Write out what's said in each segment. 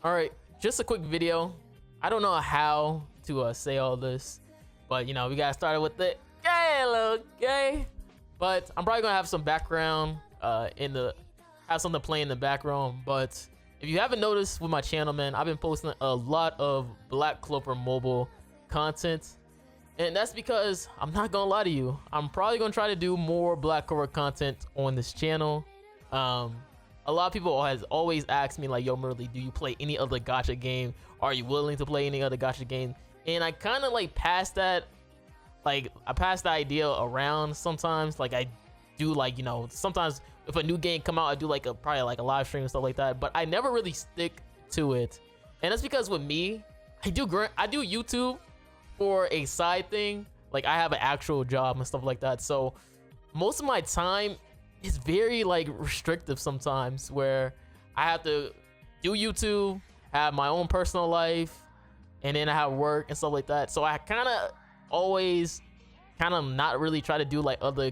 All right, just a quick video. I don't know how to say all this, but you know, we got started with the gay, but I'm probably gonna have some background have something to play in the background. But if you haven't noticed with my channel, man, I've been posting a lot of Black Clover mobile content, and that's because I'm not gonna lie to you, I'm probably gonna try to do more Black Clover content on this channel. A lot of people has always asked me like, yo Marilli, do you play any other gacha game? Are you willing to play any other gacha game? And I kind of like passed that, like I passed the idea around sometimes. Like I do, like, you know, sometimes if a new game come out, I do like probably like a live stream and stuff like that, but I never really stick to it. And that's because with me, I do YouTube for a side thing. Like I have an actual job and stuff like that, so most of my time is very like restrictive sometimes, where I have to do YouTube, have my own personal life, and then I have work and stuff like that. So I kind of always not really try to do like other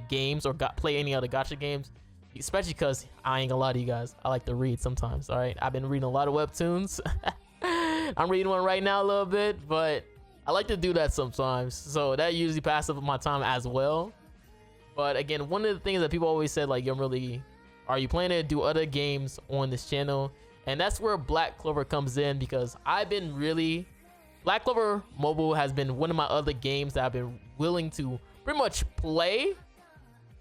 games or play any other gacha games, especially because I ain't gonna lie to you guys, I like to read sometimes. All right, I've been reading a lot of webtoons. I'm reading one right now a little bit, but I like to do that sometimes, so that usually passes up my time as well. But again, one of the things that people always said, like, yo Marilli, are you planning to do other games on this channel? And that's where Black Clover comes in, because I've been really, Black Clover Mobile has been one of my other games that I've been willing to pretty much play,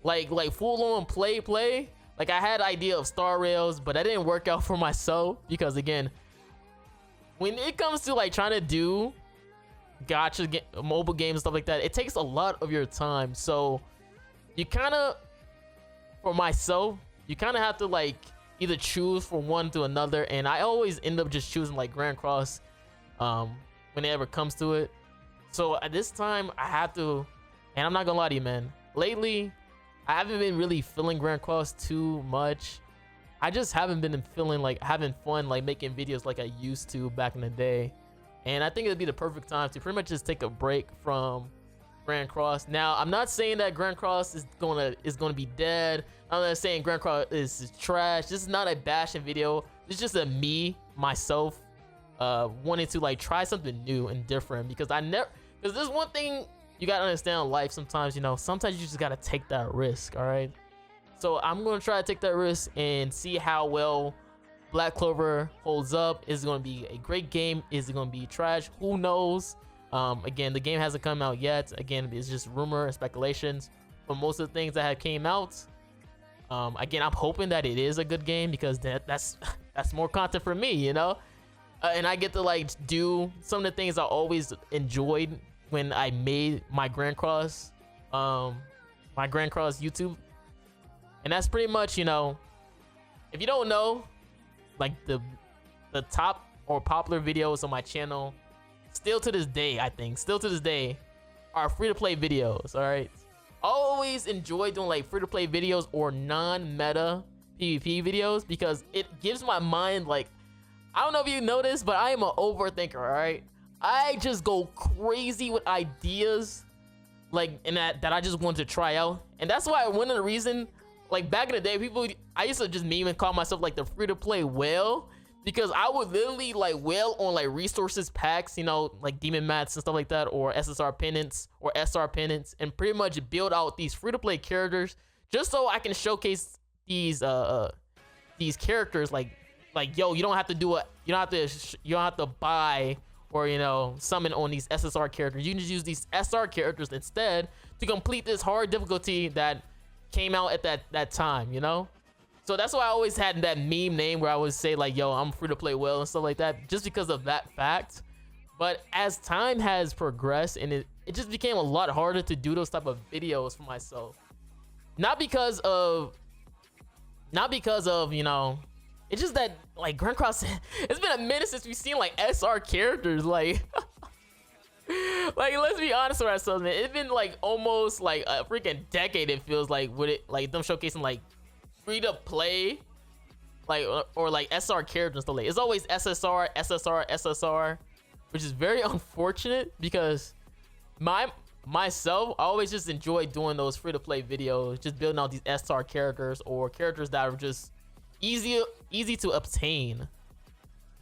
like full on play. Like I had the idea of Star Rails, but that didn't work out for myself, because again, when it comes to like trying to do gacha mobile games and stuff like that, it takes a lot of your time. So you kind of, for myself, you kind of have to like either choose for one to another, and I always end up just choosing like grandcross when it ever comes to it. So at this time I have to, and I'm not gonna lie to you, man, lately I haven't been really feeling grandcross too much. I just haven't been feeling like having fun like making videos like I used to back in the day, and I think it'd be the perfect time to pretty much just take a break from grandcross. Now I'm not saying that grandcross is gonna be dead. I'm not saying grandcross is trash. This is not a bashing video. It's just a myself wanting to like try something new and different, because there's one thing you gotta understand in life. Sometimes, you know, sometimes you just gotta take that risk. All right, so I'm gonna try to take that risk and see how well Black Clover holds up. Is it gonna be a great game? Is it gonna be trash? Who knows? Again, the game hasn't come out yet. Again, it's just rumor and speculations for most of the things that have came out. Again, I'm hoping that it is a good game, because that's more content for me, you know, and I get to like do some of the things I always enjoyed when I made my grandcross YouTube. And that's pretty much, you know, if you don't know, like the top or popular videos on my channel still to this day, I think still to this day, are free-to-play videos. All right, I always enjoy doing like free-to-play videos or non-meta PvP videos, because it gives my mind, like, I don't know if you noticed, but I am an overthinker. All right, I just go crazy with ideas, like, and that I just want to try out. And that's why one of the reason, like back in the day, I used to just meme and call myself like the free-to-play whale, because I would literally like whale on like resources packs, you know, like demon mats and stuff like that, or SSR pennants or SR pennants, and pretty much build out these free-to-play characters just so I can showcase these characters. Like yo, you don't have to do it, you don't have to buy or, you know, summon on these SSR characters. You can just use these SR characters instead to complete this hard difficulty that came out at that time, you know. So that's why I always had that meme name where I would say like, yo, I'm free to play well and stuff like that, just because of that fact. But as time has progressed, and it just became a lot harder to do those type of videos for myself. Not because of, you know, it's just that like grandcross, it's been a minute since we've seen like SR characters, like like, let's be honest with ourselves, man. It's been like almost like a freaking decade, it feels like, with it, like them showcasing like free to play, like, or like SR characters and stuff. Like, it's always SSR, which is very unfortunate, because myself, I always just enjoy doing those free to play videos, just building out these SR characters or characters that are just easy to obtain.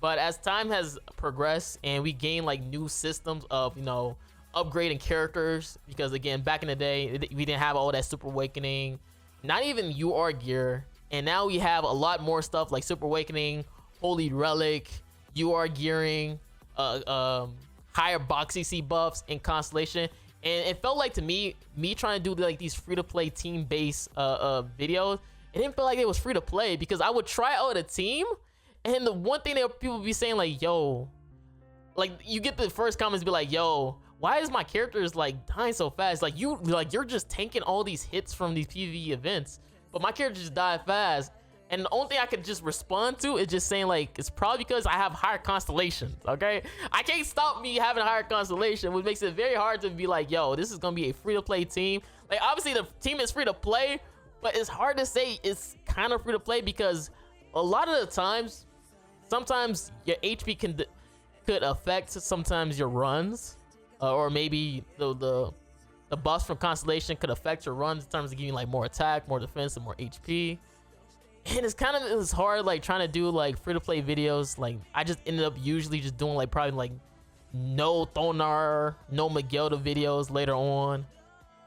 But as time has progressed and we gain like new systems of, you know, upgrading characters, because again, back in the day, we didn't have all that Super Awakening, not even UR gear. And now we have a lot more stuff like Super Awakening, Holy Relic, UR gearing, higher box CC buffs, and Constellation. And it felt like to me trying to do like these free-to-play team-based videos, it didn't feel like it was free-to-play, because I would try out a team, and the one thing that people be saying like, yo, like you get the first comments be like, yo, why is my characters like dying so fast? Like you're just tanking all these hits from these PvE events, but my characters just die fast. And the only thing I could just respond to is just saying like, it's probably because I have higher constellations, okay? I can't stop me having a higher constellation, which makes it very hard to be like, yo, this is gonna be a free-to-play team. Like obviously the team is free to play, but it's hard to say it's kind of free to play, because a lot of the times, sometimes your HP could affect sometimes your runs, or maybe the buffs from Constellation could affect your runs in terms of giving like more attack, more defense, and more HP. And it's hard like trying to do like free-to-play videos. Like I just ended up usually just doing like probably like no Thonar, no 𝐒𝐞𝐥𝐞𝐿 videos later on.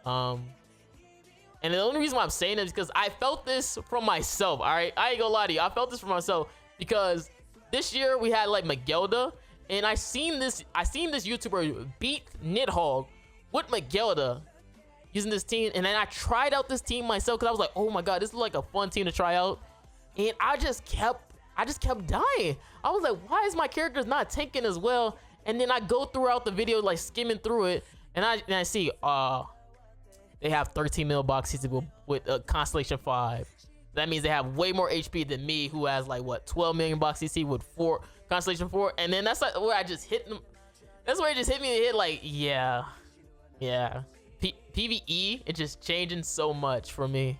And the only reason why I'm saying it is because I felt this from myself. All right, I ain't gonna lie to you, I felt this for myself, because this year we had like 𝐒𝐞𝐥𝐞𝐿, and I seen this YouTuber beat Nidhogg with 𝐒𝐞𝐥𝐞𝐿 using this team, and then I tried out this team myself because I was like, oh my god, this is like a fun team to try out, and I just kept dying. I was like, why is my characters not tanking as well? And then I go throughout the video like skimming through it, and I see they have 13 mil box CC with Constellation 5. That means they have way more HP than me, who has like what, 12 million box CC with Constellation 4. And then that's like where I just hit them. That's where it just hit me and hit like, yeah. PvE, it's just changing so much for me.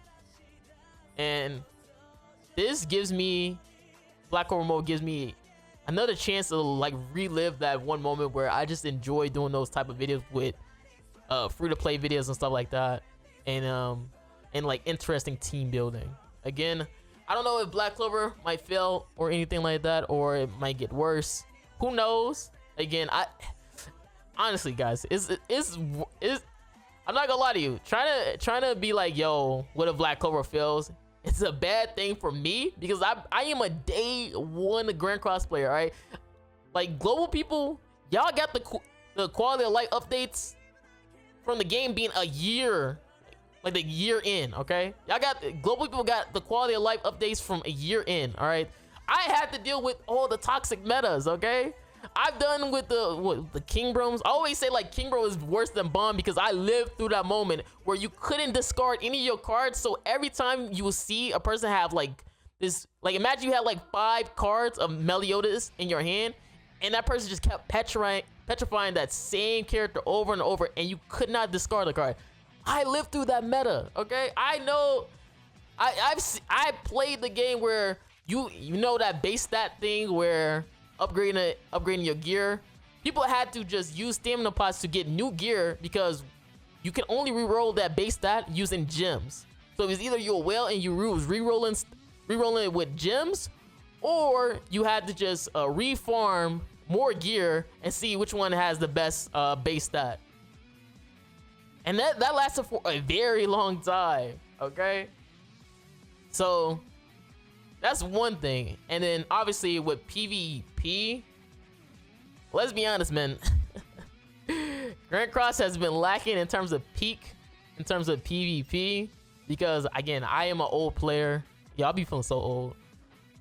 And this gives me, Black Clover mode gives me another chance to like relive that one moment where I just enjoy doing those type of videos with free-to-play videos and stuff like that, and like interesting team building. Again, I don't know if Black Clover might fail or anything like that, or it might get worse. Who knows? Again, honestly, guys, I'm not gonna lie to you. Trying to be like, yo, what if Black Clover fails? It's a bad thing for me, because I am a day one grandcross player. All right, like global people, y'all got the quality of life updates from the game being a year, like the year in. Okay, y'all got global people got the quality of life updates from a year in. All right, I had to deal with all the toxic metas. Okay, I've done with the King Broms. I always say like King Bro is worse than Bomb, because I lived through that moment where you couldn't discard any of your cards. So every time you will see a person have like this, like imagine you had like 5 cards of Meliodas in your hand, and that person just kept petrifying that same character over and over, and you could not discard the card. I lived through that meta. Okay, I know. I played the game where you know that base stat thing where upgrading your gear, people had to just use stamina pots to get new gear, because you can only reroll that base stat using gems. So it's either you're a whale and you was rerolling it with gems, or you had to just refarm more gear and see which one has the best base stat. And that lasted for a very long time. Okay, so that's one thing. And then obviously with PvP, let's be honest, man. grandcross has been lacking in terms of peak, in terms of PvP, because again, I am an old player. Y'all be feeling so old.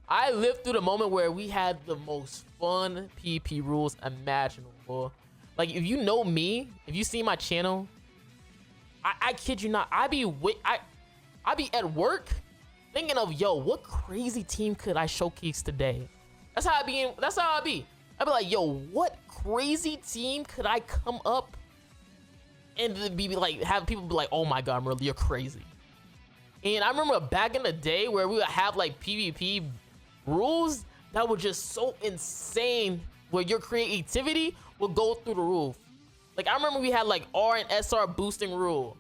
I lived through the moment where we had the most fun PvP rules imaginable. Like if you know me, if you see my channel, I kid you not, I be at work thinking of, yo, what crazy team could I showcase today? That's how I be. I'd be like, yo, what crazy team could I come up and be like, have people be like, oh my god, Marilli, you're crazy. And I remember back in the day where we would have like PvP rules that were just so insane, where your creativity would go through the roof. Like I remember we had like R and SR boosting rule.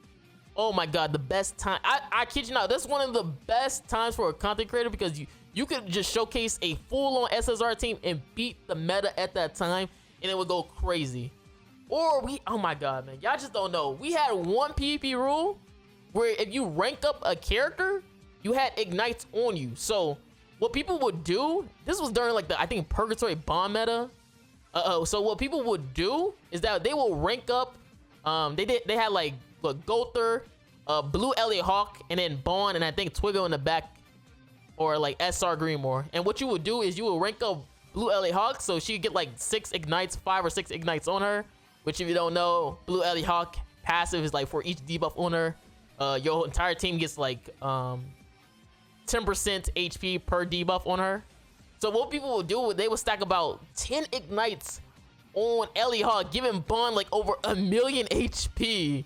Oh my god, the best time. I kid you not, that's one of the best times for a content creator, because you could just showcase a full-on SSR team and beat the meta at that time, and it would go crazy. Or oh my god, man, y'all just don't know. We had one PvP rule where if you rank up a character, you had ignites on you. So what people would do, this was during like the, I think, Purgatory Bomb meta. So what people would do is that they will rank up. They had like 𝐾𝐞𝐥𝐞𝐿, Blue Elliot Hawk, and then Bond, and I think Twiggo in the back, or like SR Greenmore. And what you would do is you would rank up Blue Elliot Hawk, so she'd get like 6 ignites, 5 or 6 ignites on her. Which, if you don't know, Blue Elliot Hawk passive is like for each debuff on her, your entire team gets like 10% HP per debuff on her. So what people would do, they would stack about 10 ignites on Elliot Hawk, giving Bond like over 1,000,000 HP.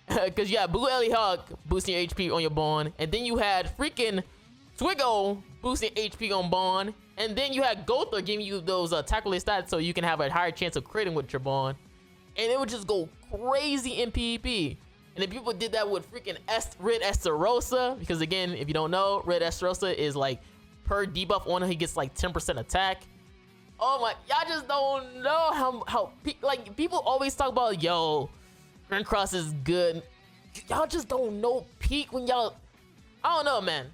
Because you had Blue Elliot Hawk boosting your HP on your Bond, and then you had freaking Twiggo boosting HP on Bond, and then you had 𝐾𝐞𝐥𝐞𝐿 giving you those attack-related stats so you can have a higher chance of critting with your Bond. And it would just go crazy in PvP. And then people did that with freaking Red Estarossa, because again, if you don't know, Red Estarossa is like per debuff on her, he gets like 10% attack. Oh my, y'all just don't know how like people always talk about, yo, grandcross is good. Y'all just don't know peak when y'all, I don't know, man.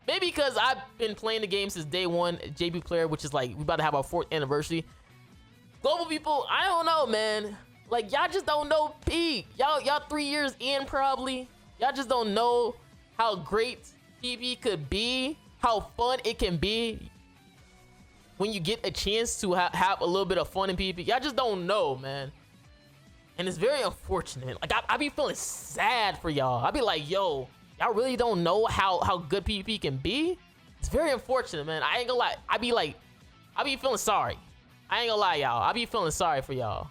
Maybe because I've been playing the game since day one, JB player, which is like, we about to have our 4th anniversary. Global people, I don't know, man. Like, y'all just don't know peak. Y'all 3 years in probably. Y'all just don't know how great PvP could be, how fun it can be when you get a chance to have a little bit of fun in PvP. Y'all just don't know, man. And it's very unfortunate. Like, I be feeling sad for y'all. I be like, yo, y'all really don't know how good PvP can be? It's very unfortunate, man. I ain't gonna lie. I be feeling sorry. I ain't gonna lie, y'all. I be feeling sorry for y'all.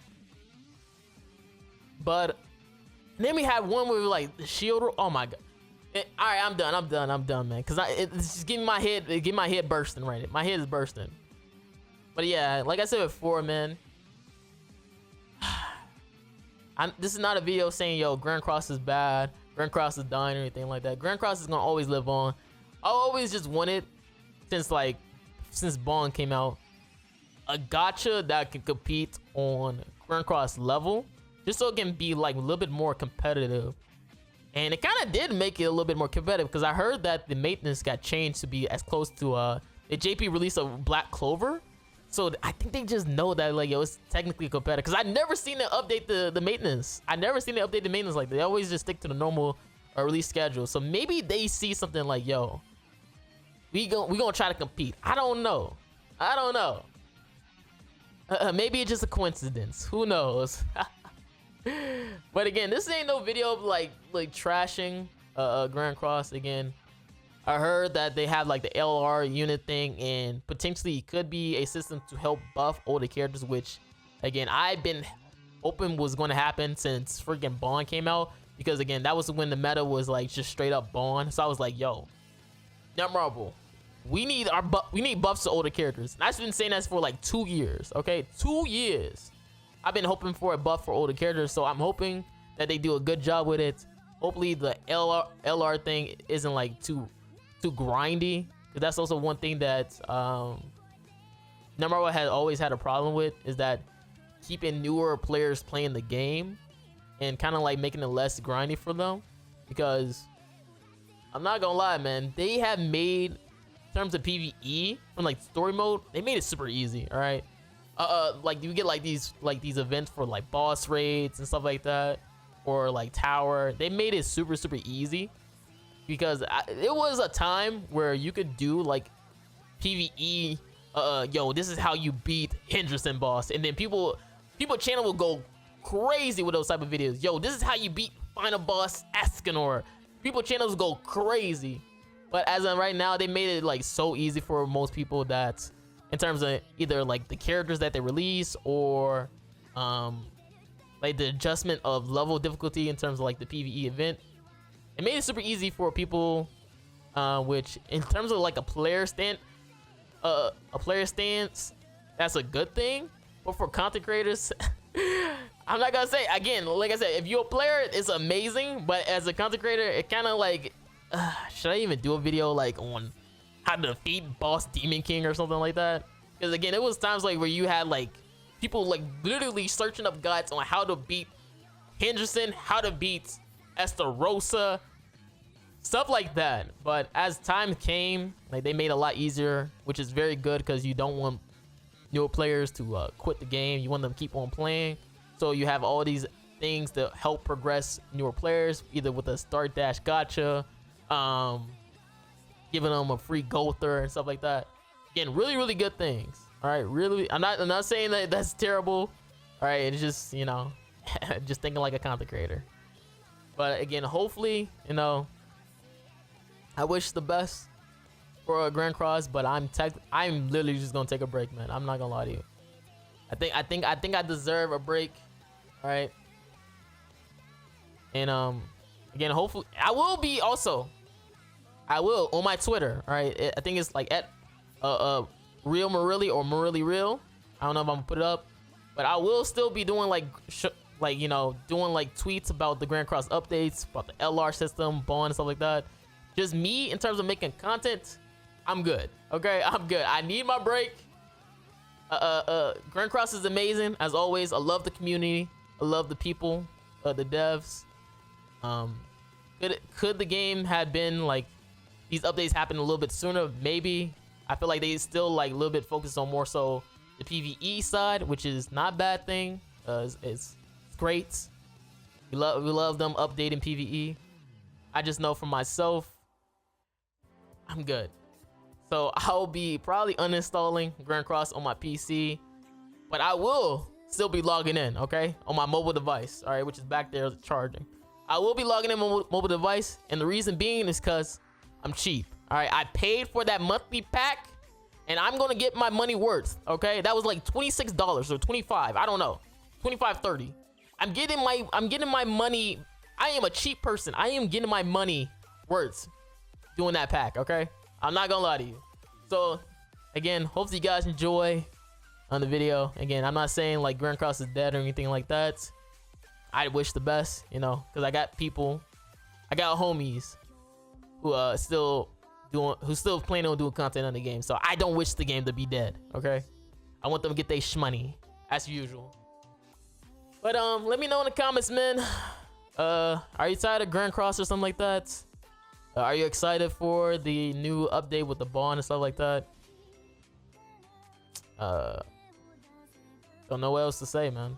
But then we had one where like the shield. Oh my god! All right, I'm done, man. Cause it's just getting my head bursting right now. My head is bursting. But yeah, like I said before, man. This is not a video saying, yo, grandcross is bad, grandcross is dying or anything like that. Grandcross is gonna always live on. I always just wanted, since Bond came out, a gacha that can compete on grandcross level. Just so it can be like a little bit more competitive. And it kind of did make it a little bit more competitive, because I heard that the maintenance got changed to be as close to the JP release of Black Clover. So I think they just know that, like, yo, it's technically competitive. Because I never seen them update the maintenance. I never seen them update the maintenance like that. They always just stick to the normal release schedule. So maybe they see something like, yo, we gonna try to compete. I don't know. Maybe it's just a coincidence. Who knows? But again, this ain't no video of like trashing grandcross. Again, I heard that they have like the LR unit thing, and potentially it could be a system to help buff older characters, which again I've been hoping was going to happen since freaking Bond came out, because again that was when the meta was like just straight up Bond. So I was like, yo, memorable, we need buffs to older characters. And I've been saying that for like 2 years. Okay, 2 years I've been hoping for a buff for older characters, so I'm hoping that they do a good job with it. Hopefully the LR thing isn't like too grindy, because that's also one thing that number one has always had a problem with, is that keeping newer players playing the game and kind of like making it less grindy for them. Because I'm not gonna lie, man, they have made, in terms of PvE from like story mode, they made it super easy. All right. Like you get like these events for like boss raids and stuff like that, or like tower. They made it super easy, because it was a time where you could do like PvE. Yo, this is how you beat Henderson boss, and then people channel will go crazy with those type of videos. Yo, this is how you beat final boss Escanor. People channels go crazy, but as of right now, they made it like so easy for most people that, in terms of either like the characters that they release, or like the adjustment of level difficulty in terms of like the PvE event, it made it super easy for people, which in terms of like a player stance, that's a good thing. But for content creators, I'm not gonna say, again, like I said, if you're a player, it's amazing, but as a content creator, it kind of like, should I even do a video like on how to defeat boss Demon King or something like that. Because again, it was times like where you had like people like literally searching up guides on how to beat Henderson, how to beat Estarossa, stuff like that. But as time came, like they made it a lot easier, which is very good because you don't want newer players to quit the game. You want them to keep on playing. So you have all these things to help progress newer players, either with a start dash gotcha, giving them a free Gother and stuff like that. Again, really good things. All right, really, I'm not saying that that's terrible. All right, it's just, you know, just thinking like a content creator. But again, hopefully, you know, I wish the best for a grandcross, but I'm literally just gonna take a break, man. I'm not gonna lie to you. I think I deserve a break. All right. And again, hopefully I will be also. I will on my Twitter. All right. I think it's like at Real Marilli or Marilli Real. I don't know if I'm gonna put it up, but I will still be doing like you know, doing like tweets about the grandcross updates, about the LR system, bond and stuff like that. Just me in terms of making content, I'm good. Okay, I'm good. I need my break. Grandcross is amazing as always. I love the community. I love the people, the devs. Could the game had been like these updates happen a little bit sooner? Maybe. I feel like they still like a little bit focused on more so the PvE side, which is not a bad thing. It's great. We love them updating PvE. I just know for myself, I'm good. So I'll be probably uninstalling grandcross on my PC, but I will still be logging in, okay, on my mobile device, all right, which is back there charging. I will be logging in on my mobile device, and the reason being is because I'm cheap. All right, I paid for that monthly pack, and I'm gonna get my money worth. Okay, that was like $26 or $25. I don't know, $25, $30. I'm getting my money. I am a cheap person. I am getting my money worth doing that pack. Okay, I'm not gonna lie to you. So again, hopefully you guys enjoy on the video. Again, I'm not saying like grandcross is dead or anything like that. I wish the best, you know, because I got homies who still planning on doing content on the game. So I don't wish the game to be dead. Okay, I want them to get their shmoney as usual. But let me know in the comments, man. Are you tired of grandcross or something like that? Are you excited for the new update with the bond and stuff like that? Don't know what else to say, man.